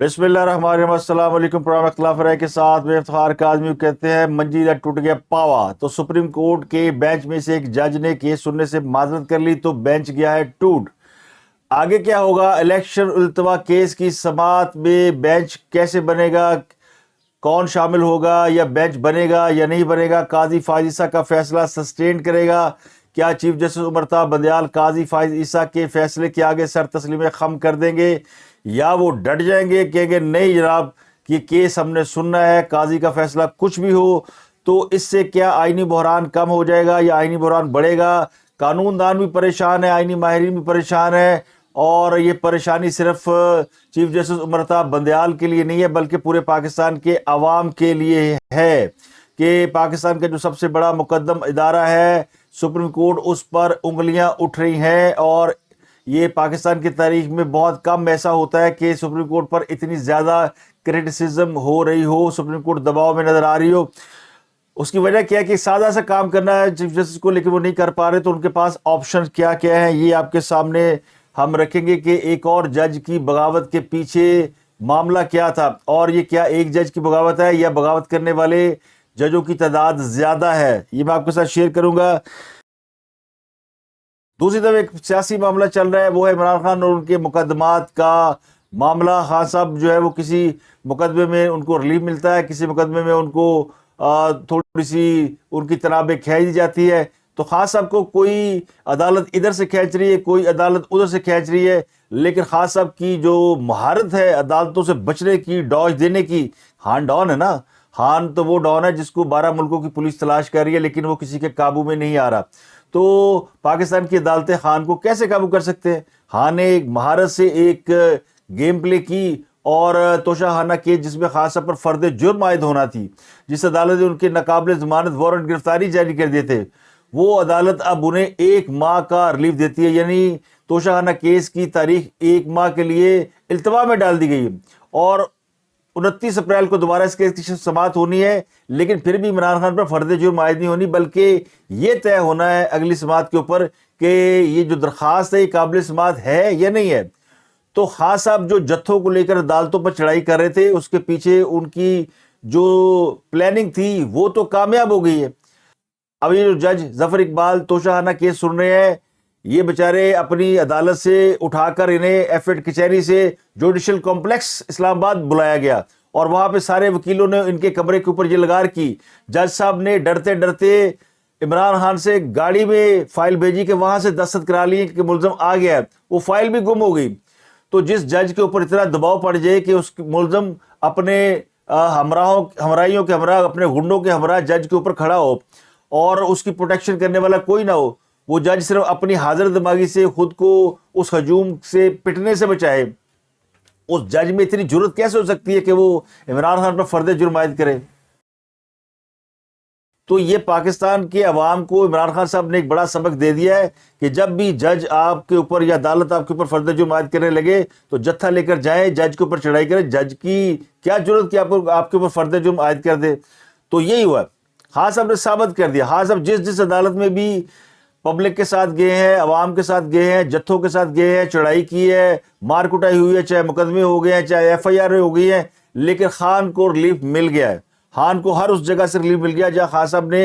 بسم اللہ الرحمن الرحیم۔ السلام علیکم۔ پروگرام اختلاف رائے کے ساتھ میں افتخار کاظمی کہتے ہیں منجیلا ٹوٹ گیا پاوا۔ تو سپریم کورٹ کے بینچ میں سے ایک جج نے کیس سننے سے معذرت کر لی تو بینچ گیا ہے ٹوٹ۔ آگے کیا ہوگا؟ الیکشن التوا کیس کی سماعت میں بینچ کیسے بنے گا؟ کون شامل ہوگا یا بینچ بنے گا یا نہیں بنے گا؟ قاضی فائز عیسیٰ کا فیصلہ سسٹین کرے گا؟ کیا چیف جسٹس عمرتا بندیال قاضی فائز عیسیٰ کے فیصلے کے آگے سر تسلیم خم کر دیں گے یا وہ ڈٹ جائیں گے، کہیں گے نہیں جناب یہ کیس ہم نے سننا ہے، قاضی کا فیصلہ کچھ بھی ہو؟ تو اس سے کیا آئینی بحران کم ہو جائے گا یا آئینی بحران بڑھے گا؟ قانون دان بھی پریشان ہے، آئینی ماہرین بھی پریشان ہے، اور یہ پریشانی صرف چیف جسٹس عمرتا بندیال کے لیے نہیں ہے بلکہ پورے پاکستان کے عوام کے لیے ہے کہ پاکستان کا جو سب سے بڑا مقدم ادارہ ہے سپریم کورٹ، اس پر انگلیاں اٹھ رہی ہیں۔ اور یہ پاکستان کی تاریخ میں بہت کم ایسا ہوتا ہے کہ سپریم کورٹ پر اتنی زیادہ کرٹیسزم ہو رہی ہو، سپریم کورٹ دباؤ میں نظر آ رہی ہو۔ اس کی وجہ کیا ہے کہ سادہ سا کام کرنا ہے چیف جسٹس کو، لیکن وہ نہیں کر پا رہے، تو ان کے پاس آپشن کیا کیا ہیں یہ آپ کے سامنے ہم رکھیں گے کہ ایک اور جج کی بغاوت کے پیچھے معاملہ کیا تھا، اور یہ کیا ایک جج کی بغاوت ہے یا بغاوت کرنے والے ججوں کی تعداد زیادہ ہے، یہ میں آپ کے ساتھ شیئر کروں گا۔ دوسری طرف ایک سیاسی معاملہ چل رہا ہے، وہ ہے عمران خان اور ان کے مقدمات کا معاملہ۔ خان صاحب جو ہے وہ کسی مقدمے میں ان کو ریلیف ملتا ہے، کسی مقدمے میں ان کو تھوڑی سی ان کی تنابیں کھینچ دی جاتی ہے، تو خان صاحب کو کوئی عدالت ادھر سے کھینچ رہی ہے، کوئی عدالت ادھر سے کھینچ رہی ہے، لیکن خان صاحب کی جو مہارت ہے عدالتوں سے بچنے کی، ڈاج دینے کی، خان ڈان ہے نا، خان تو وہ ڈان ہے جس کو 12 ملکوں کی پولیس تلاش کر رہی ہے لیکن وہ کسی کے قابو میں نہیں آ رہا۔ تو پاکستان کی عدالتیں خان کو کیسے قابو کر سکتے ہیں؟ خان نے ایک مہارت سے ایک گیم پلے کی، اور توشہ خانہ کیس جس میں خان صاحب پر فرد جرم عائد ہونا تھی، جس عدالت نے ان کے ناقابل ضمانت وارنٹ گرفتاری جاری کر دیے تھے، وہ عدالت اب انہیں 1 ماہ کا ریلیف دیتی ہے، یعنی توشہ خانہ کیس کی تاریخ 1 ماہ کے لیے التوا میں ڈال دی گئی ہے، اور 29 اپریل کو دوبارہ اس کیس کی سماعت ہونی ہے، لیکن پھر بھی عمران خان پر فرد جرم عائد نہیں ہونی، بلکہ یہ طے ہونا ہے اگلی سماعت کے اوپر کہ یہ جو درخواست ہے یہ قابل سماعت ہے یا نہیں ہے۔ تو خان صاحب جو جتھوں کو لے کر عدالتوں پر چڑھائی کر رہے تھے، اس کے پیچھے ان کی جو پلاننگ تھی وہ تو کامیاب ہو گئی ہے۔ اب یہ جو جج ظفر اقبال توشہ خانہ کیس سن رہے ہیں، یہ بیچارے اپنی عدالت سے اٹھا کر انہیں ایف ایڈ کچہری سے جوڈیشل کمپلیکس اسلام آباد بلایا گیا، اور وہاں پہ سارے وکیلوں نے ان کے کمرے کے اوپر یہ لگار کی۔ جج صاحب نے ڈرتے ڈرتے عمران خان سے گاڑی میں فائل بھیجی کہ وہاں سے دستخط کرا لیے کہ ملزم آ گیا ہے، وہ فائل بھی گم ہو گئی۔ تو جس جج کے اوپر اتنا دباؤ پڑ جائے کہ اس ملزم اپنے ہمراہیوں کے ہمراہ، اپنے گنڈوں کے ہمراہ جج کے اوپر کھڑا ہو اور اس کی پروٹیکشن کرنے والا کوئی نہ ہو، وہ جج صرف اپنی حاضر دماغی سے خود کو اس ہجوم سے پٹنے سے بچائے، اس جج میں اتنی جرت کیسے ہو سکتی ہے کہ وہ عمران خان پر فرد جرم عائد کرے؟ تو یہ پاکستان کے عوام کو عمران خان صاحب نے ایک بڑا سبق دے دیا ہے کہ جب بھی جج آپ کے اوپر یا عدالت آپ کے اوپر فرد جرم عائد کرنے لگے تو جتھا لے کر جائیں، جج کے اوپر چڑھائی کریں۔ جج کی کیا ضرورت کہ آپ کے اوپر فرد جرم عائد کر دے؟ تو یہی ہوا، خان صاحب نے ثابت کر دیا۔ خان صاحب جس عدالت میں بھی پبلک کے ساتھ گئے ہیں، عوام کے ساتھ گئے ہیں، جتھوں کے ساتھ گئے ہیں، چڑھائی کی ہے، مار کٹائی ہوئی ہے، چاہے مقدمے ہو گئے ہیں، چاہے ایف آئی آر ہو گئی ہیں، لیکن خان کو ریلیف مل گیا ہے۔ خان کو ہر اس جگہ سے ریلیف مل گیا جہاں خان صاحب نے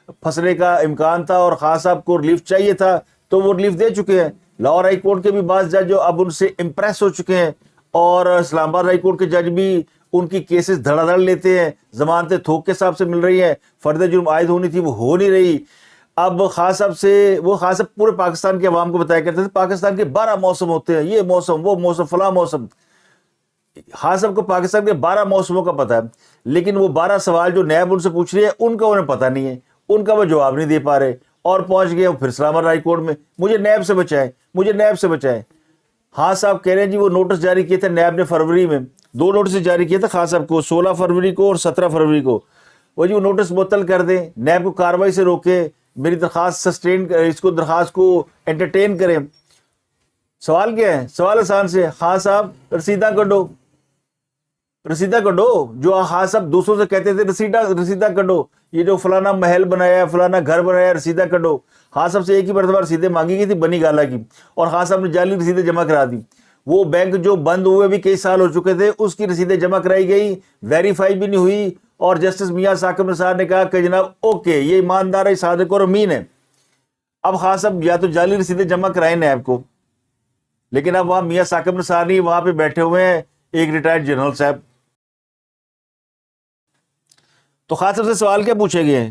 پھنسنے کا امکان تھا اور خان صاحب کو ریلیف چاہیے تھا، تو وہ ریلیف دے چکے ہیں۔ لاہور ہائی کورٹ کے بھی بعض جج جو اب ان سے امپریس ہو چکے ہیں، اور اسلام آباد ہائی کورٹ کے جج بھی ان کی کیسز دھڑا دھڑ لیتے ہیں، ضمانتیں تھوک کے حساب سے مل رہی ہیں، فرد جرم عائد ہونی تھی وہ ہو نہیں رہی۔ اب خان صاحب پورے پاکستان کے عوام کو بتایا کرتے تھے پاکستان کے 12 موسم ہوتے ہیں، یہ موسم، وہ موسم، فلاں موسم۔ خان صاحب کو پاکستان کے 12 موسموں کا پتہ ہے، لیکن وہ 12 سوال جو نیب ان سے پوچھ رہی ہے ان کا انہیں پتہ نہیں ہے، ان کا وہ جواب نہیں دے پا رہے، اور پہنچ گئے پھر اسلام آباد ہائی کورٹ میں، مجھے نیب سے بچائیں، مجھے نیب سے بچائیں۔ خان صاحب کہہ رہے ہیں جی وہ نوٹس جاری کیے تھے نیب نے فروری میں، 2 نوٹس جاری کیے تھے خان صاحب کو، 16 فروری کو اور 17 فروری کو، وہ جی وہ نوٹس معطل کر دیں، نیب کو کارروائی سے روکے، میری درخواست درخواست کو انٹرٹین کریں۔ سوال کیا ہے؟ سوال آسان سے، خان صاحب رسیداں کڈو، رسیدہ کڈو، جو خان صاحب دوسروں سے کہتے تھے رسیدہ کڈو، یہ جو فلانا محل بنایا، فلانا گھر بنایا، رسیدہ کڈو۔ خان صاحب سے ایک ہی مرتبہ رسیدیں مانگی گئی تھی بنی گالا کی، اور خان صاحب نے جعلی رسیدیں جمع کرا دی۔ وہ بینک جو بند ہوئے بھی کئی سال ہو چکے تھے اس کی رسیدیں جمع کرائی گئی, ویریفائی بھی نہیں ہوئی, اور جسٹس میاں ثاقب نثار نے کہا کہ جناب اوکے یہ ایماندار ہے, صادق اور امین ہے. اب خان صاحب یا تو جعلی رسیدیں جمع کرائیں نیب کو, لیکن اب وہاں میاں ثاقب نثار نہیں, وہاں پہ بیٹھے ہوئے ہیں ایک ریٹائرڈ جنرل صاحب. تو خان صاحب سے سوال کیا پوچھے گئے ہیں,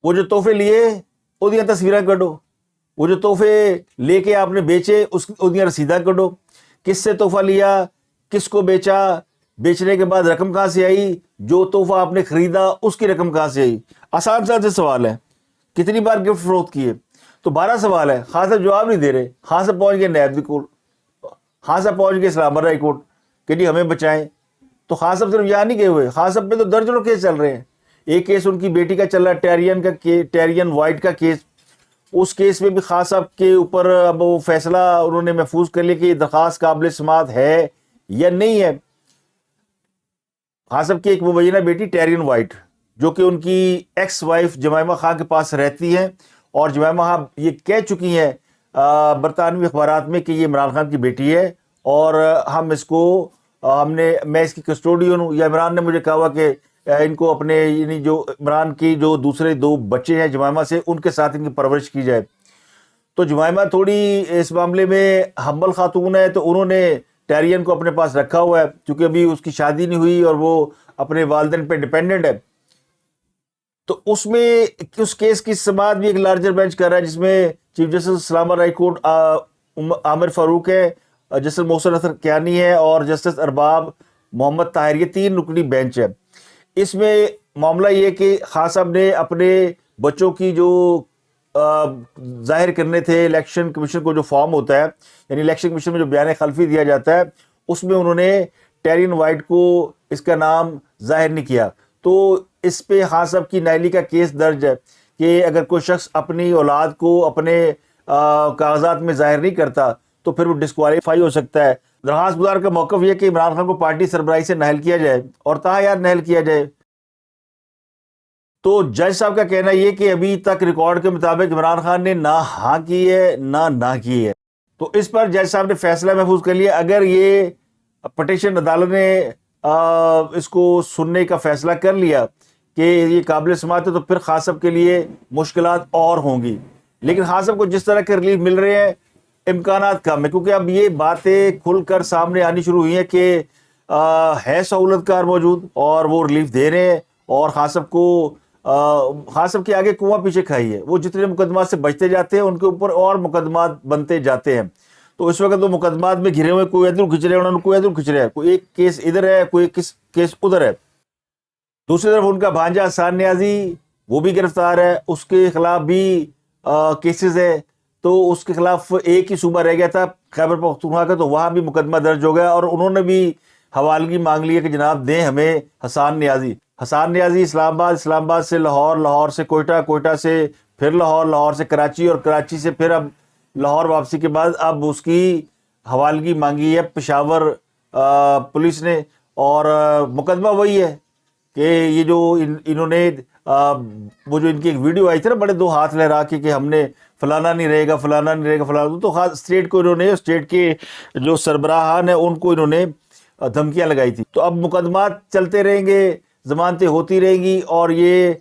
وہ جو تحفے لیے اودیاں تصویراں کڈو, وہ جو تحفے لے کے آپ نے بیچے اس اودیاں رسیداں کڈو, کس سے تحفہ لیا, کس کو بیچا, بیچنے کے بعد رقم کہاں سے آئی, جو تحفہ آپ نے خریدا اس کی رقم کہاں سے آئی. آسان سے سوال ہے, کتنی بار گفٹ فروخت کیے. تو 12 سوال ہے. خان صاحب جواب نہیں دے رہے. خان صاحب پہنچ گئے نیب کورٹ, خان صاحب پہنچ گئے اسلام آباد ہائی کورٹ کہ جی ہمیں بچائیں. تو خان صاحب صرف یہاں نہیں گئے ہوئے, خان صاحب پہ تو درجنوں کیس چل رہے ہیں. ایک کیس ان کی بیٹی کا چل رہا ہے, ٹیرین وائٹ کا کیس. اس کیس میں بھی خان صاحب کے اوپر اب وہ فیصلہ انہوں نے محفوظ کر لیا کہ یہ درخواست قابل سماعت ہے یا نہیں ہے. خان صاحب کی ایک مبینہ بیٹی ٹیرین وائٹ جو کہ ان کی ایکس وائف جمائمہ خان کے پاس رہتی ہیں, اور جمائمہ خان یہ کہہ چکی ہیں برطانوی اخبارات میں کہ یہ عمران خان کی بیٹی ہے, اور میں اس کی کسٹوڈین ہوں, یا عمران نے مجھے کہا ہوا کہ ان کو اپنے یعنی جو عمران کی جو دوسرے 2 بچے ہیں جمائمہ سے ان کے ساتھ ان کی پرورش کی جائے. تو جمائمہ تھوڑی اس معاملے میں ہمبل خاتون ہے, تو انہوں نے ٹیرین کو اپنے پاس رکھا ہوا ہے کیونکہ ابھی اس کی شادی نہیں ہوئی اور وہ اپنے والدین پہ ڈیپینڈنٹ ہے. تو اس میں اس کیس کی سماعت بھی ایک لارجر بینچ کر رہا ہے جس میں چیف جسٹس اسلام آباد ہائی کورٹ عامر فاروق ہے, جسٹس محسن نصر کیانی ہے, اور جسٹس ارباب محمد طاہر. یہ 3 رکنی بینچ ہے. اس میں معاملہ یہ کہ خان صاحب نے اپنے بچوں کی جو ظاہر کرنے تھے الیکشن کمیشن کو جو فارم ہوتا ہے, یعنی الیکشن کمیشن میں جو بیان خلفی دیا جاتا ہے, اس میں انہوں نے ٹیرین وائٹ کو اس کا نام ظاہر نہیں کیا. تو اس پہ خان صاحب کی نااہلی کا کیس درج ہے کہ اگر کوئی شخص اپنی اولاد کو اپنے کاغذات میں ظاہر نہیں کرتا تو پھر وہ ڈسکوالیفائی ہو سکتا ہے. درخواست گزار کا موقف یہ کہ عمران خان کو پارٹی سربراہی سے نااہل کیا جائے اور یار نااہل کیا جائے. تو جج صاحب کا کہنا یہ کہ ابھی تک ریکارڈ کے مطابق عمران خان نے نہ ہاں کی ہے نہ کی ہے. تو اس پر جج صاحب نے فیصلہ محفوظ کر لیا. اگر یہ پٹیشن عدالت نے اس کو سننے کا فیصلہ کر لیا کہ یہ قابل سماعت ہے تو پھر خان صاحب کے لیے مشکلات اور ہوں گی. لیکن خان صاحب کو جس طرح کے ریلیف مل رہے ہیں امکانات کم ہے, کیونکہ اب یہ باتیں کھل کر سامنے آنی شروع ہوئی ہیں کہ ہے سہولت کار موجود اور وہ ریلیف دے رہے ہیں, اور خان صاحب کے آگے کنواں پیچھے کھائی ہے. وہ جتنے مقدمات سے بچتے جاتے ہیں ان کے اوپر اور مقدمات بنتے جاتے ہیں. تو اس وقت وہ مقدمات میں گھرے ہوئے, کوئی ادھر کھچ رہے ہیں, کوئی ادھر کھچ رہا ہے, کوئی ایک کیس ادھر ہے, کوئی کیس ادھر ہے. دوسری طرف ان کا بھانجا احسان نیازی وہ بھی گرفتار ہے, اس کے خلاف بھی کیسز ہے. تو اس کے خلاف ایک ہی صوبہ رہ گیا تھا خیبر پختونخوا کا, تو وہاں بھی مقدمہ درج ہو گیا, اور انہوں نے بھی حوالگی مانگ لی ہے کہ جناب دیں ہمیں حسان نیازی. اسلام آباد سے لاہور سے کوئٹہ سے پھر لاہور سے کراچی, اور کراچی سے پھر اب لاہور واپسی کے بعد اب اس کی حوالگی مانگی ہے پشاور پولیس نے. اور مقدمہ وہی ہے کہ یہ جو انہوں نے وہ جو ان کی ایک ویڈیو آئی تھی نا بڑے 2 ہاتھ لہرا کے کہ ہم نے فلانا نہیں رہے گا, تو خاص اسٹیٹ کو انہوں نے, اسٹیٹ کے جو سربراہان ہیں ان کو انہوں نے دھمکیاں لگائی تھی. تو اب مقدمات چلتے رہیں گے, ضمانتیں ہوتی رہیں گی, اور یہ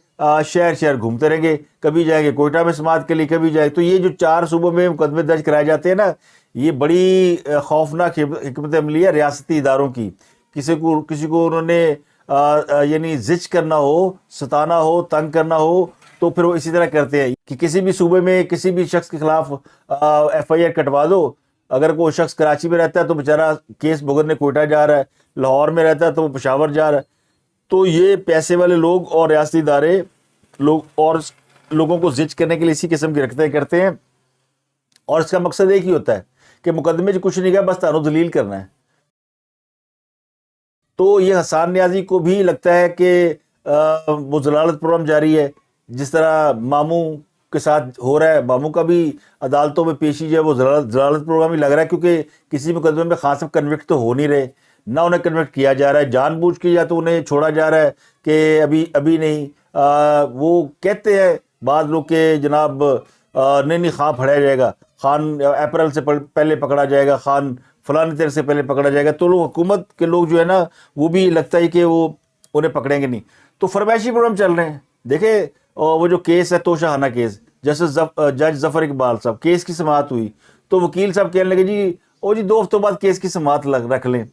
شہر گھومتے رہیں گے. کبھی جائیں گے کوئٹہ میں سماعت کے لیے, کبھی جائیں. تو یہ جو 4 صوبوں میں مقدمے درج کرائے جاتے ہیں نا, یہ بڑی خوفناک حکمت عملی ہے ریاستی اداروں کی. کسی کو انہوں نے یعنی زچ کرنا ہو, ستانا ہو, تنگ کرنا ہو, تو پھر وہ اسی طرح کرتے ہیں کہ کسی بھی صوبے میں کسی بھی شخص کے خلاف ایف آئی آر کٹوا دو. اگر کوئی شخص کراچی میں رہتا ہے تو بیچارہ کیس بھگتنے کوئٹہ جا رہا ہے, لاہور میں رہتا ہے تو وہ پشاور جا رہا ہے. تو یہ پیسے والے لوگ اور ریاستی ادارے لوگوں کو زچ کرنے کے لیے اسی قسم کی رکھتے کرتے ہیں, اور اس کا مقصد ایک ہی ہوتا ہے کہ مقدمے سے کچھ نہیں کہا, بس تانوں دلیل کرنا ہے. تو یہ حسان نیازی کو بھی لگتا ہے کہ وہ ضلالت پروگرام جاری ہے, جس طرح ماموں کے ساتھ ہو رہا ہے. ماموں کا بھی عدالتوں میں پیشی جو ہے وہ ضلالت پروگرام ہی لگ رہا ہے, کیونکہ کسی مقدمے میں خان صاحب کنوکٹ تو ہو نہیں رہے, نہ انہیں کنوکٹ کیا جا رہا ہے جان بوجھ کے, یا تو انہیں چھوڑا جا رہا ہے کہ ابھی نہیں. وہ کہتے ہیں بعض لوگ کہ جناب نہیں خواہ پھڑیا جائے گا. خان اپریل سے پہلے پکڑا جائے گا، خان فلانی تاریخ سے پہلے پکڑا جائے گا، تو لوگ حکومت کے لوگ جو ہے نا وہ بھی لگتا ہے کہ وہ انہیں پکڑیں گے نہیں. تو فرمائشی پروگرام چل رہے ہیں. دیکھیں وہ جو کیس ہے توشہ خانہ کیس، جسٹس جج ظفر اقبال صاحب، کیس کی سماعت ہوئی تو وکیل صاحب کہنے لگے جی 2 ہفتوں بعد کیس کی سماعت رکھ لیں.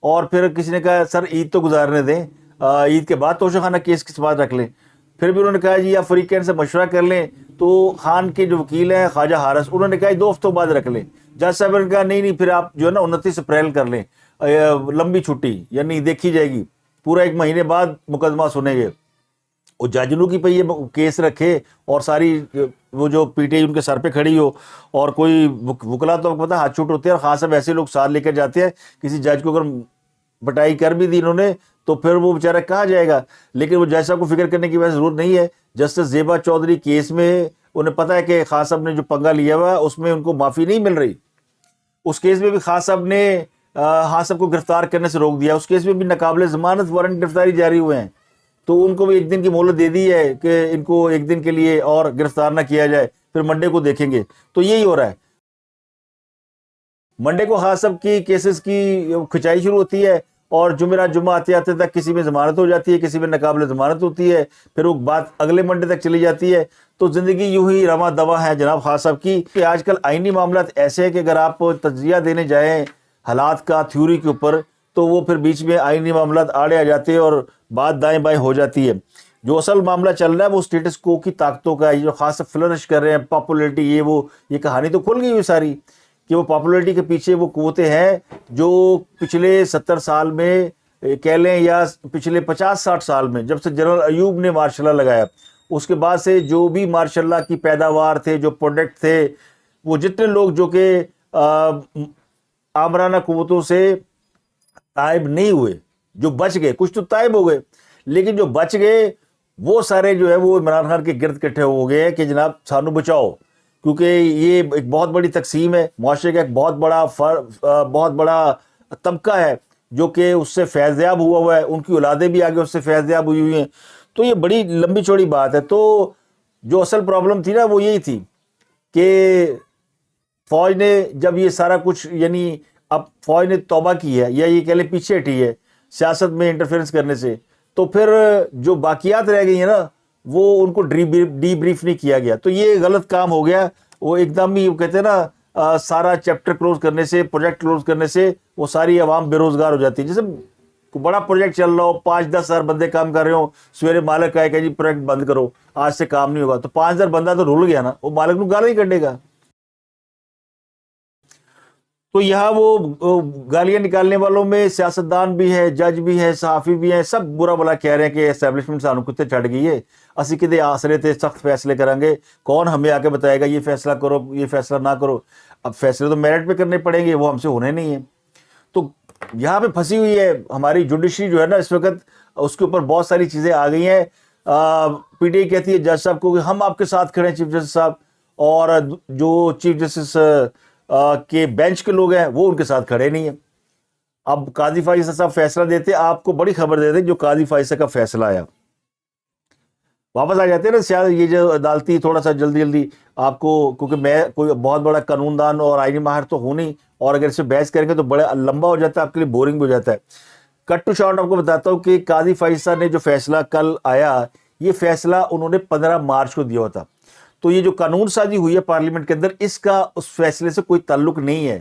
اور پھر کسی نے کہا سر عید تو گزارنے دیں، عید کے بعد توشہ خانہ کیس کی سماعت رکھ لیں. پھر بھی انہوں نے کہا جی آپ فریقین سے مشورہ کر لیں. تو خان کے جو وکیل ہیں خواجہ حارث، انہوں نے کہا 2 ہفتوں بعد رکھ لیں. جج صاحب نے کہا نہیں پھر آپ جو ہے نا 29 اپریل کر لیں، لمبی چھٹی یعنی دیکھی جائے گی، پورا 1 مہینے بعد مقدمہ سنیں گے. وہ جاجنو کی پہ یہ کیس رکھے اور ساری وہ جو پی ٹی آئی ان کے سر پہ کھڑی ہو، اور کوئی وکلا تو پتہ ہاتھ چھوٹ ہوتے ہیں، اور خاص صاحب ایسے لوگ ساتھ لے کر جاتے ہیں. کسی جج کو اگر پٹائی کر بھی دی انہوں نے تو پھر وہ بیچارہ کہا جائے گا. لیکن وہ جج صاحب کو فکر کرنے کی وجہ ضرورت نہیں ہے. جسٹس زیبا چودھری کیس میں انہیں پتہ ہے کہ خان صاحب نے جو پنگا لیا ہوا ہے اس میں ان کو معافی نہیں مل رہی. اس کیس میں بھی خان صاحب نے خان صاحب کو گرفتار کرنے سے روک دیا. اس کیس میں بھی ناقابل ضمانت وارنٹ گرفتاری جاری ہوئے ہیں، تو ان کو بھی 1 دن کی مہلت دے دی ہے کہ ان کو 1 دن کے لیے اور گرفتار نہ کیا جائے، پھر منڈے کو دیکھیں گے. تو یہی ہو رہا ہے. منڈے کو خان صاحب کی کیسز کی کھچائی شروع ہوتی ہے، اور جمعرات جمعہ آتے آتے تک کسی میں ضمانت ہو جاتی ہے، کسی میں ناقابل ضمانت ہوتی ہے، پھر وہ بات اگلے منڈے تک چلی جاتی ہے. تو زندگی یوں ہی رواں دواں ہے جناب خان صاحب کی. کہ آج کل آئینی معاملات ایسے ہیں کہ اگر آپ تجزیہ دینے جائیں حالات کا تھیوری کے اوپر تو وہ پھر بیچ میں آئینی معاملات آڑے آ جاتے ہیں اور بات دائیں بائیں ہو جاتی ہے. جو اصل معاملہ چل رہا ہے وہ اسٹیٹس کو کی طاقتوں کا ہے، جو خاص فلرش کر رہے ہیں، پاپولیرٹی یہ کہانی تو کھل گئی ہوئی ساری، کہ وہ پاپولیرٹی کے پیچھے وہ قوتیں ہیں جو پچھلے 70 سال میں کہہ لیں یا پچھلے 50-60 سال میں جب سے جنرل ایوب نے مارشاء اللہ لگایا، اس کے بعد سے جو بھی مارشاء اللہ کی پیداوار تھے، جو پروڈکٹ تھے، وہ جتنے لوگ جو کہ آمرانہ قوتوں سے تائب نہیں ہوئے، جو بچ گئے، کچھ تو تائب ہو گئے لیکن جو بچ گئے وہ سارے جو ہے وہ عمران خان کے گرد اکٹھے ہو گئے کہ جناب سانو بچاؤ. کیونکہ یہ ایک بہت بڑی تقسیم ہے، معاشرے کا ایک بہت بڑا طبقہ ہے جو کہ اس سے فیضیاب ہوا ہے، ان کی اولادیں بھی آگے اس سے فیضیاب ہوئی ہیں. تو یہ بڑی لمبی چوڑی بات ہے. تو جو اصل پرابلم تھی نا وہ یہی تھی کہ فوج نے جب یہ سارا کچھ یعنی اب فوج نے توبہ کی ہے یا یہ کہہ لیں پیچھے ہٹی ہے سیاست میں انٹرفیئرنس کرنے سے، تو پھر جو باقیات رہ گئی ہیں نا وہ ان کو ڈی بریف نہیں کیا گیا. تو یہ غلط کام ہو گیا. وہ ایک دم ہی کہتے ہیں نا سارا چیپٹر کلوز کرنے سے، پروجیکٹ کلوز کرنے سے وہ ساری عوام بے روزگار ہو جاتی ہے. جیسے بڑا پروجیکٹ چل رہا ہو، 5-10 ہزار بندے کام کر رہے ہوں، سویرے مالک کہے کہ جی پروجیکٹ بند کرو، آج سے کام نہیں ہوگا، تو 5,000 بندہ تو رول گیا نا، وہ مالک کو گالی کر دے گا. تو یہاں وہ گالیاں نکالنے والوں میں سیاستدان بھی ہے، جج بھی ہے، صحافی بھی ہیں، سب برا بلا کہہ رہے ہیں کہ اسٹیبلشمنٹ سانو کتے چڑھ گئی ہے، اسی کدے آسرے تھے سخت فیصلے کریں گے، کون ہمیں آ کے بتائے گا یہ فیصلہ کرو یہ فیصلہ نہ کرو. اب فیصلے تو میرٹ پہ کرنے پڑیں گے، وہ ہم سے ہونے نہیں ہیں. تو یہاں پہ پھنسی ہوئی ہے ہماری جوڈیشری جو ہے نا اس وقت، اس کے اوپر بہت ساری چیزیں آ گئی ہیں. پی ٹی آئی کہتی ہے جج صاحب کو کہ ہم آپ کے ساتھ کھڑے ہیں چیف جسٹس صاحب، اور جو چیف جسٹس کے بینچ کے لوگ ہیں وہ ان کے ساتھ کھڑے نہیں ہیں. اب قاضی فائز صاحب فیصلہ دیتے، آپ کو بڑی خبر دیتے جو قاضی فائز کا فیصلہ آیا، واپس آ جاتے ہیں نا شاید یہ جو عدالتی تھوڑا سا جلدی آپ کو، کیونکہ میں کوئی بہت بڑا قانون دان اور آئینی ماہر تو ہوں نہیں، اور اگر اس سے بحث کریں گے تو بڑا لمبا ہو جاتا ہے، آپ کے لیے بورنگ ہو جاتا ہے. کٹ ٹو شارٹ آپ کو بتاتا ہوں کہ قاضی فائز صاحب نے جو فیصلہ کل آیا، یہ فیصلہ انہوں نے 15 مارچ کو دیا ہوتا. تو یہ جو قانون سازی ہوئی ہے پارلیمنٹ کے اندر، اس کا اس فیصلے سے کوئی تعلق نہیں ہے.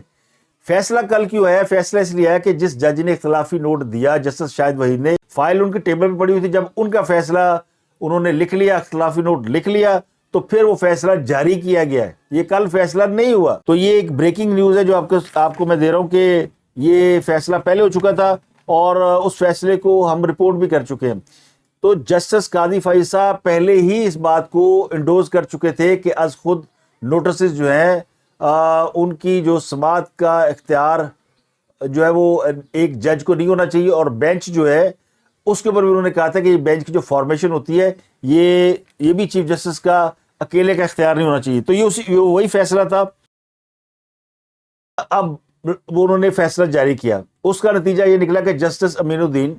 فیصلہ کل کیوں ہے؟ فیصلہ اس لیے ہے کہ جس جج نے اختلافی نوٹ دیا، جسٹس شاہد وحید نے، فائل ان کے ٹیبل پہ پڑی ہوئی تھی، جب ان کا فیصلہ انہوں نے لکھ لیا، اختلافی نوٹ لکھ لیا، تو پھر وہ فیصلہ جاری کیا گیا ہے. یہ کل فیصلہ نہیں ہوا. تو یہ ایک بریکنگ نیوز ہے جو آپ کو میں دے رہا ہوں کہ یہ فیصلہ پہلے ہو چکا تھا اور اس فیصلے کو ہم رپورٹ بھی کر چکے ہیں. تو جسٹس قاضی فائز صاحب پہلے ہی اس بات کو انڈوز کر چکے تھے کہ از خود نوٹسز جو ہیں ان کی جو سماعت کا اختیار جو ہے وہ ایک جج کو نہیں ہونا چاہیے، اور بینچ جو ہے اس کے اوپر بھی انہوں نے کہا تھا کہ بینچ کی جو فارمیشن ہوتی ہے یہ بھی چیف جسٹس کا اکیلے کا اختیار نہیں ہونا چاہیے. تو یہ وہی فیصلہ تھا. اب وہ انہوں نے فیصلہ جاری کیا، اس کا نتیجہ یہ نکلا کہ جسٹس امین الدین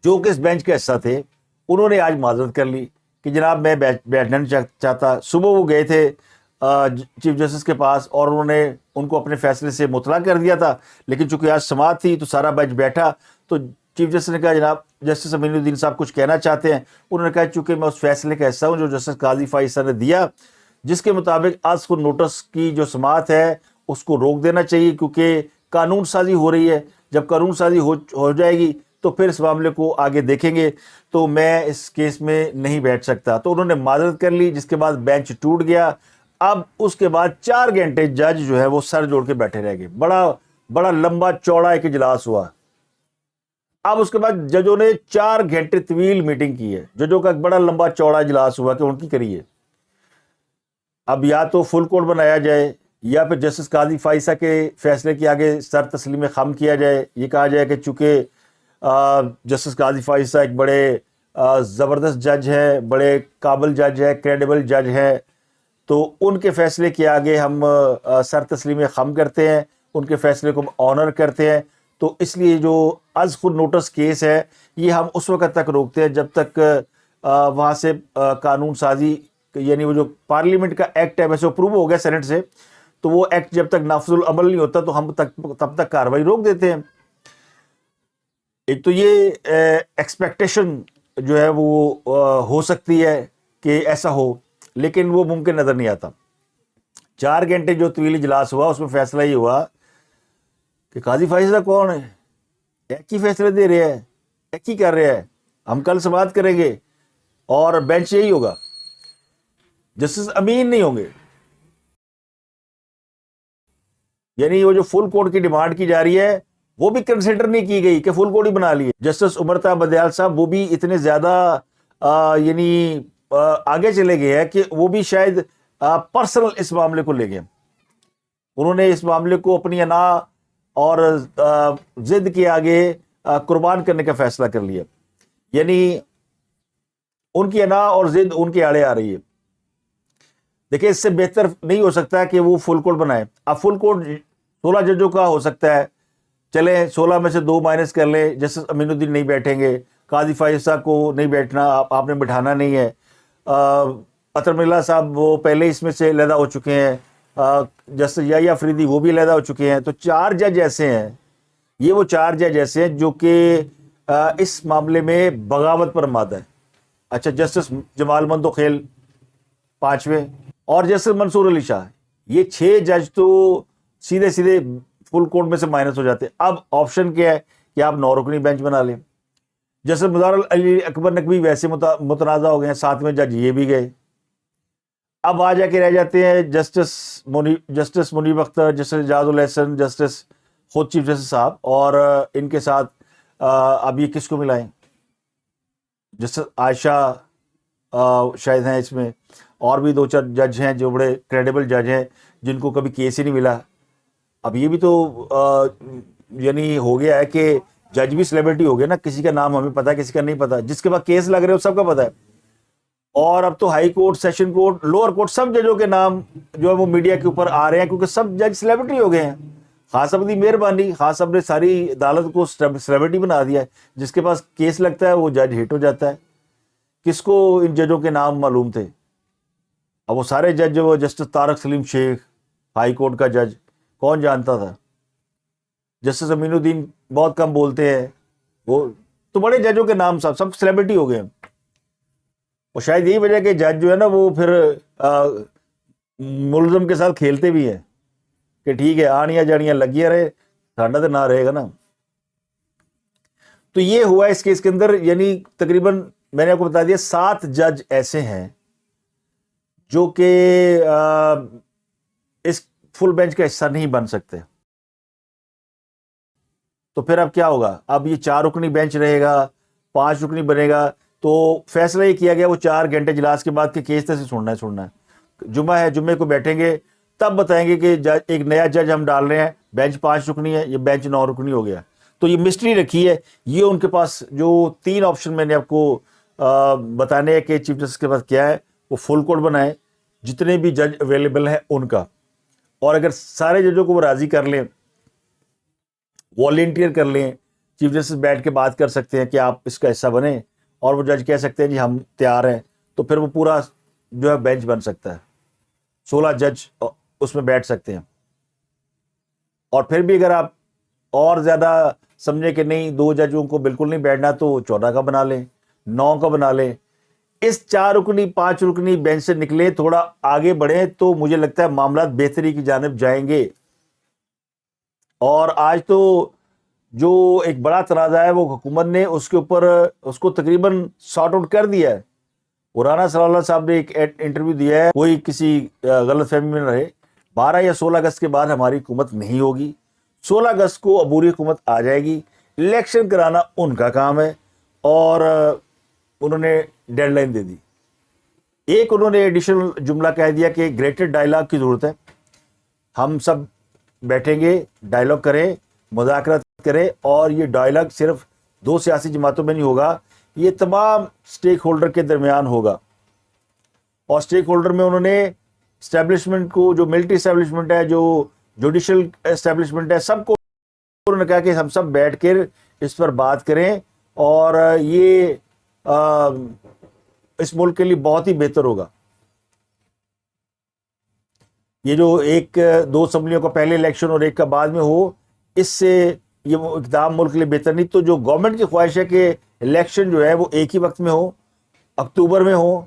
جو کہ اس بینچ کا حصہ تھے، انہوں نے آج معذرت کر لی کہ جناب میں بیٹھنا نہیں چاہتا. صبح وہ گئے تھے چیف جسٹس کے پاس اور انہوں نے ان کو اپنے فیصلے سے مطلع کر دیا تھا. لیکن چونکہ آج سماعت تھی تو سارا بینچ بیٹھا, تو چیف جسٹس نے کہا جناب جسٹس امین الدین صاحب کچھ کہنا چاہتے ہیں. انہوں نے کہا چونکہ میں اس فیصلے کا حصہ ہوں جو جسٹس قاضی فائز صاحب نے دیا, جس کے مطابق آج کو نوٹس کی جو سماعت ہے اس کو روک دینا چاہیے, کیونکہ قانون سازی ہو رہی ہے. جب قانون سازی ہو جائے گی تو پھر اس معاملے کو آگے دیکھیں گے, تو میں اس کیس میں نہیں بیٹھ سکتا. تو انہوں نے معذرت کر لی, جس کے بعد بینچ ٹوٹ گیا. اب اس کے بعد 4 گھنٹے جج جو ہے وہ سر جوڑ کے بیٹھے رہ گئے. بڑا لمبا چوڑا ایک اجلاس ہوا. اب اس کے بعد ججوں نے 4 گھنٹے طویل میٹنگ کی ہے. ججوں کا ایک بڑا لمبا چوڑا اجلاس ہوا کہ ان کی کریے. اب یا تو فل کوڈ بنایا جائے یا پھر جسٹس قاضی فائزہ کے فیصلے کے آگے سر تسلیم خم کیا جائے. یہ کہا جائے کہ چونکہ جسٹس قاضی فائزہ ایک بڑے زبردست جج ہے, بڑے قابل جج ہے, کریڈیبل جج ہے, تو ان کے فیصلے کے آگے ہم سر تسلیم خم کرتے ہیں, ان کے فیصلے کو آنر کرتے ہیں. تو اس لیے جو از خود نوٹس کیس ہے یہ ہم اس وقت تک روکتے ہیں جب تک وہاں سے قانون سازی, یعنی وہ جو پارلیمنٹ کا ایکٹ ہے ویسے اپروو ہو گیا سینٹ سے, تو وہ ایکٹ جب تک نافذ العمل نہیں ہوتا تو ہم تب تک کارروائی روک دیتے ہیں. ایک تو یہ ایکسپیکٹیشن جو ہے وہ ہو سکتی ہے کہ ایسا ہو, لیکن وہ ممکن نظر نہیں آتا. 4 گھنٹے جو طویل اجلاس ہوا اس میں فیصلہ یہ ہوا کہ قاضی فائزہ کون ہے, ایک ہی فیصلے دے رہے ہیں, ایک ہی کر رہے ہیں, ہم کل سماعت کریں گے اور بینچ یہی ہوگا, جسٹس امین نہیں ہوں گے. یعنی وہ جو فل کوڈ کی ڈیمانڈ کی جا رہی ہے وہ بھی کنسیڈر نہیں کی گئی کہ فل کوڈ ہی بنا لیے. جسٹس عمرتا بدیال صاحب وہ بھی اتنے زیادہ یعنی آگے چلے گئے ہیں کہ وہ بھی شاید پرسنل اس معاملے کو لے گئے. انہوں نے اس معاملے کو اپنی انا اور ضد کے آگے قربان کرنے کا فیصلہ کر لیا. یعنی ان کی انا اور ضد ان کے آڑے آ رہی ہے. دیکھیں اس سے بہتر نہیں ہو سکتا کہ وہ فل کوڈ بنائے. اب فل کوڈ 16 ججوں کا ہو سکتا ہے, چلیں 16 میں سے 2 مائنس کر لیں, جسٹس امین الدین نہیں بیٹھیں گے, قاضی فائزہ کو نہیں بیٹھنا, آپ نے بٹھانا نہیں ہے, اطہر من اللہ صاحب وہ پہلے اس میں سے علیحدہ ہو چکے ہیں, جسٹس یحییٰ افریدی وہ بھی علیحدہ ہو چکے ہیں. تو 4 جج ایسے ہیں, یہ وہ 4 جج ایسے ہیں جو کہ اس معاملے میں بغاوت پر مادہ ہے. اچھا, جسٹس جمال مندوخیل 5ویں اور جسٹس منصور علی شاہ, یہ 6 جج تو سیدھے فل کوڈ میں سے مائنس ہو جاتے. اب آپشن کیا ہے کہ آپ 9 رکنی بینچ بنا لیں. جسٹس مظہر علی اکبر نقوی ویسے متنازع ہو گئے ہیں, 7ویں جج یہ بھی گئے. اب آ جا کے رہ جاتے ہیں جسٹس منیب اختر, جسٹس اعجاز الحسن, جسٹس خود چیف جسٹس صاحب, اور ان کے ساتھ اب یہ کس کو ملائیں. جسٹس عائشہ شاید ہیں اس میں, اور بھی 2-4 جج ہیں جو بڑے کریڈیبل جج ہیں جن کو کبھی کیس ہی نہیں ملا. اب یہ بھی تو یعنی ہو گیا ہے کہ جج بھی سیلیبریٹی ہو گیا نا, کسی کا نام ہمیں پتا ہے کسی کا نہیں پتا, جس کے پاس کیس لگ رہے ہو سب کا پتا ہے. اور اب تو high court, session court, lower court, سب ججوں کے نام جو ہے وہ میڈیا کے اوپر آ رہے ہیں کیونکہ سب جج سیلیبریٹی ہو گئے ہیں. خان صاحب کی مہربانی, خان صاحب نے ساری عدالت کو سیلیبریٹی بنا دیا ہے. جس کے پاس کیس لگتا ہے وہ جج ہٹ ہو جاتا ہے. کس کو ان ججوں کے نام معلوم تھے؟ اب وہ سارے جج جو جسٹس طارق سلیم شیخ ہائی کورٹ کا جج, کون جانتا تھا؟ جسٹس امین الدین بہت کم بولتے ہیں, وہ تو بڑے ججوں کے نام سب سیلیبریٹی ہو گئے ہیں. اور شاید یہی وجہ کہ جج جو ہے نا وہ پھر ملزم کے ساتھ کھیلتے بھی ہیں کہ ٹھیک ہے آنیاں جاڑیاں لگیاں رہے, ساڈا تو نہ رہے گا نا. تو یہ ہوا اس کیس کے اندر. یعنی تقریباً میں نے آپ کو بتا دیا 7 جج ایسے ہیں جو کہ اس فل بینچ کا حصہ نہیں بن سکتے. تو پھر اب کیا ہوگا؟ اب یہ 4 رکنی بینچ رہے گا, 5 رکنی بنے گا. تو فیصلہ یہ کیا گیا وہ 4 گھنٹے اجلاس کے بعد کہ کیس سے سننا ہے. جمعہ ہے, جمعے کو بیٹھیں گے تب بتائیں گے کہ ایک نیا جج ہم ڈال رہے ہیں, بینچ 5 رکنی ہے, یہ بینچ 9 رکنی ہو گیا. تو یہ مسٹری رکھی ہے. یہ ان کے پاس جو 3 آپشن میں نے آپ کو بتانے ہیں کہ چیف جسٹس کے پاس کیا ہے, وہ فل کوڈ بنائیں جتنے بھی جج اویلیبل ہیں ان کا, اور اگر سارے ججوں کو وہ راضی کر لیں, والنٹیئر کر لیں, چیف جسٹس بیٹھ کے بات کر سکتے ہیں کہ آپ اس کا حصہ بنیں, اور وہ جج کہہ سکتے ہیں جی ہم تیار ہیں, تو پھر وہ پورا جو ہے بینچ بن سکتا ہے. 16 جج اس میں بیٹھ سکتے ہیں. اور پھر بھی اگر آپ اور زیادہ سمجھے کہ نہیں 2 ججوں کو بالکل نہیں بیٹھنا تو 14 کا بنا لیں, 9 کا بنا لیں. اس 4 رکنی 5 رکنی بینچ سے نکلے, تھوڑا آگے بڑھیں تو مجھے لگتا ہے معاملات بہتری کی جانب جائیں گے. اور آج تو جو ایک بڑا تنازع ہے وہ حکومت نے اس کے اوپر اس کو تقریباً سارٹ آؤٹ کر دیا ہے. رانا صلی اللہ صاحب نے ایک انٹرویو دیا ہے, کوئی کسی غلط فہمی میں نہ رہے, 12 یا 16 اگست کے بعد ہماری حکومت نہیں ہوگی, 16 اگست کو عبوری حکومت آ جائے گی, الیکشن کرانا ان کا کام ہے. اور انہوں نے ڈیڈ لائن دے دی. ایک انہوں نے ایڈیشنل جملہ کہہ دیا کہ گریٹر ڈائلاگ کی ضرورت ہے, ہم سب بیٹھیں گے, ڈائلاگ کریں, مذاکرات کریں, اور یہ ڈائلاگ صرف 2 سیاسی جماعتوں میں نہیں ہوگا, یہ تمام سٹیک ہولڈر کے درمیان ہوگا. اور سٹیک ہولڈر میں انہوں نے اسٹیبلشمنٹ کو, جو ملٹری اسٹیبلشمنٹ ہے, جو جوڈیشل اسٹیبلشمنٹ ہے, سب کو انہوں نے کہا کہ ہم سب بیٹھ کر اس پر بات کریں, اور یہ اس ملک کے لیے بہت ہی بہتر ہوگا. یہ جو 2 اسمبلیوں کا پہلے الیکشن اور ایک کا بعد میں ہو, اس سے یہ اقدام ملک کے لیے بہتر نہیں. تو جو گورنمنٹ کی خواہش ہے کہ الیکشن جو ہے وہ ایک ہی وقت میں ہو, اکتوبر میں ہو,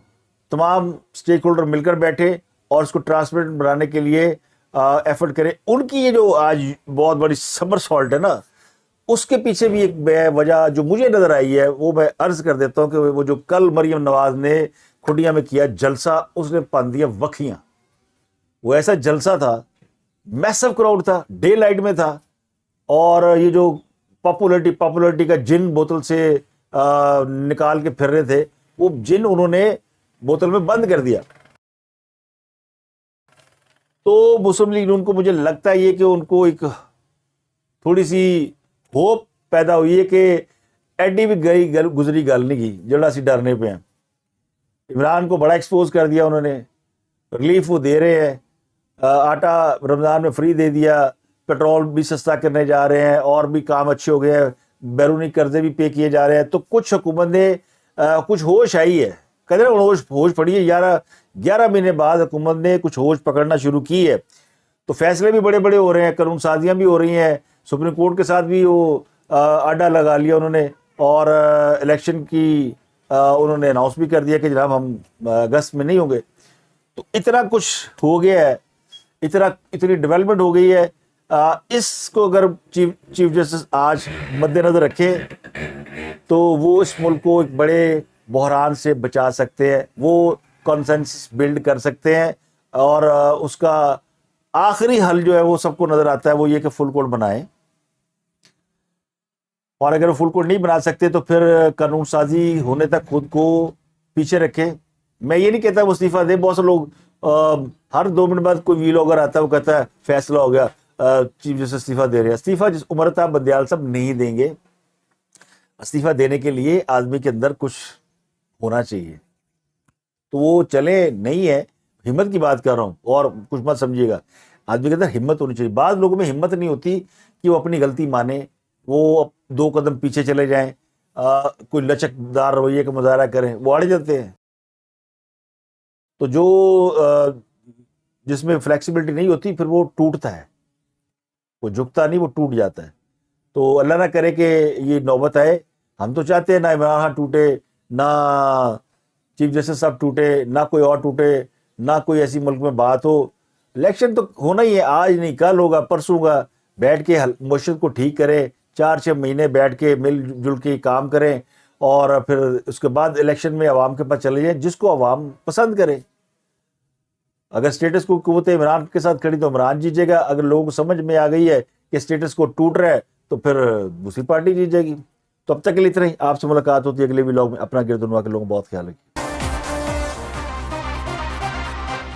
تمام سٹیک ہولڈر مل کر بیٹھے اور اس کو ٹرانسپیرنٹ بنانے کے لیے ایفرٹ کریں. ان کی یہ جو آج بہت بڑی سمر سالٹ ہے نا, اس کے پیچھے بھی ایک وجہ جو مجھے نظر آئی ہے وہ میں عرض کر دیتا ہوں کہ وہ جو کل مریم نواز نے کھڈیاں میں کیا جلسہ, اس نے پن دیا وکھیاں. وہ ایسا جلسہ تھا, میسو کراؤڈ تھا, ڈے لائٹ میں تھا, اور یہ جو پاپولرٹی کا جن بوتل سے نکال کے پھر رہے تھے, وہ جن انہوں نے بوتل میں بند کر دیا. تو مسلم لیگ نون کو مجھے لگتا ہے یہ کہ ان کو ایک تھوڑی سی ہوپ پیدا ہوئی ہے کہ ایڈی بھی گئی گزری گل نہیں کی, جڑا سی ڈرنے پہ ہیں. عمران کو بڑا ایکسپوز کر دیا انہوں نے, ریلیف وہ دے رہے ہیں, آٹا رمضان میں فری دے دیا, پیٹرول بھی سستا کرنے جا رہے ہیں, اور بھی کام اچھے ہو گئے ہیں, بیرونی قرضے بھی پے کیے جا رہے ہیں. تو کچھ حکومت نے کچھ ہوش آئی ہے, قدر ہوش پڑی ہے. 11 مہینے بعد حکومت نے کچھ ہوش پکڑنا شروع کی ہے. تو فیصلے بھی بڑے بڑے ہو رہے ہیں, قانون سازیاں بھی ہو رہی ہیں, سپریم کورٹ کے ساتھ بھی وہ آڈا لگا لیا انہوں نے, اور الیکشن کی انہوں نے اناؤنس بھی کر دیا کہ جناب ہم اگست میں نہیں ہوں گے. تو اتنا کچھ ہو گیا ہے, اتنی ڈیولپمنٹ ہو گئی ہے. اس کو اگر چیف جسٹس آج مد نظر رکھے تو وہ اس ملک کو ایک بڑے بحران سے بچا سکتے ہیں, وہ کانسنسس بلڈ کر سکتے ہیں. اور اس کا آخری حل جو ہے وہ سب کو نظر آتا ہے, وہ یہ کہ فل کوڈ بنائیں. اور اگر فل کوڈ نہیں بنا سکتے تو پھر قانون سازی ہونے تک خود کو پیچھے رکھیں. میں یہ نہیں کہتا وہ استعفیٰ دے, بہت سے لوگ ہر 2 منٹ بعد کوئی ویلاگر آتا ہے, وہ کہتا ہے فیصلہ ہو گیا, چیف جسٹس استعفیٰ دے رہے ہیں. استعفیٰ جس امرتا بندیال صاحب نہیں دیں گے. استعفیٰ دینے کے لیے آدمی کے اندر کچھ ہونا چاہیے, تو وہ چلے نہیں ہے, ہمت کی بات کر رہا ہوں, اور کچھ مت سمجھیے گا. آدمی کے اندر ہمت ہونی چاہیے. بعض لوگوں میں ہمت نہیں ہوتی کہ وہ اپنی غلطی مانے, وہ 2 قدم پیچھے چلے جائیں, کوئی لچکدار رویے کا مظاہرہ کریں, وہ اڑ جاتے ہیں. تو جو جس میں فلیکسیبلٹی نہیں ہوتی پھر وہ ٹوٹتا ہے, وہ جھکتا نہیں, وہ ٹوٹ جاتا ہے. تو اللہ نہ کرے کہ یہ نوبت آئے. ہم تو چاہتے ہیں نہ عمران خان ٹوٹے, نہ چیف جسٹس صاحب ٹوٹے, نہ کوئی اور ٹوٹے, نہ کوئی ایسی ملک میں بات ہو. الیکشن تو ہونا ہی ہے, آج نہیں کل ہوگا, پرسوں ہوگا. بیٹھ کے معیشت کو ٹھیک کریں, 4-6 مہینے بیٹھ کے مل جل کے کام کریں, اور پھر اس کے بعد الیکشن میں عوام کے پاس چلے جائیں جس کو عوام پسند کرے. اگر اسٹیٹس کو قوت عمران کے ساتھ کھڑی تو عمران جیتے گا. اگر لوگوں کو سمجھ میں آ گئی ہے کہ اسٹیٹس کو ٹوٹ رہا ہے تو پھر دوسری پارٹی جیت جائے گی. تو اب تک کے لیے اتنا ہی. آپ سے ملاقات ہوتی ہے اگلے ولاگ میں. اپنا گردنوا کے لوگوں بہت خیال رکھیے.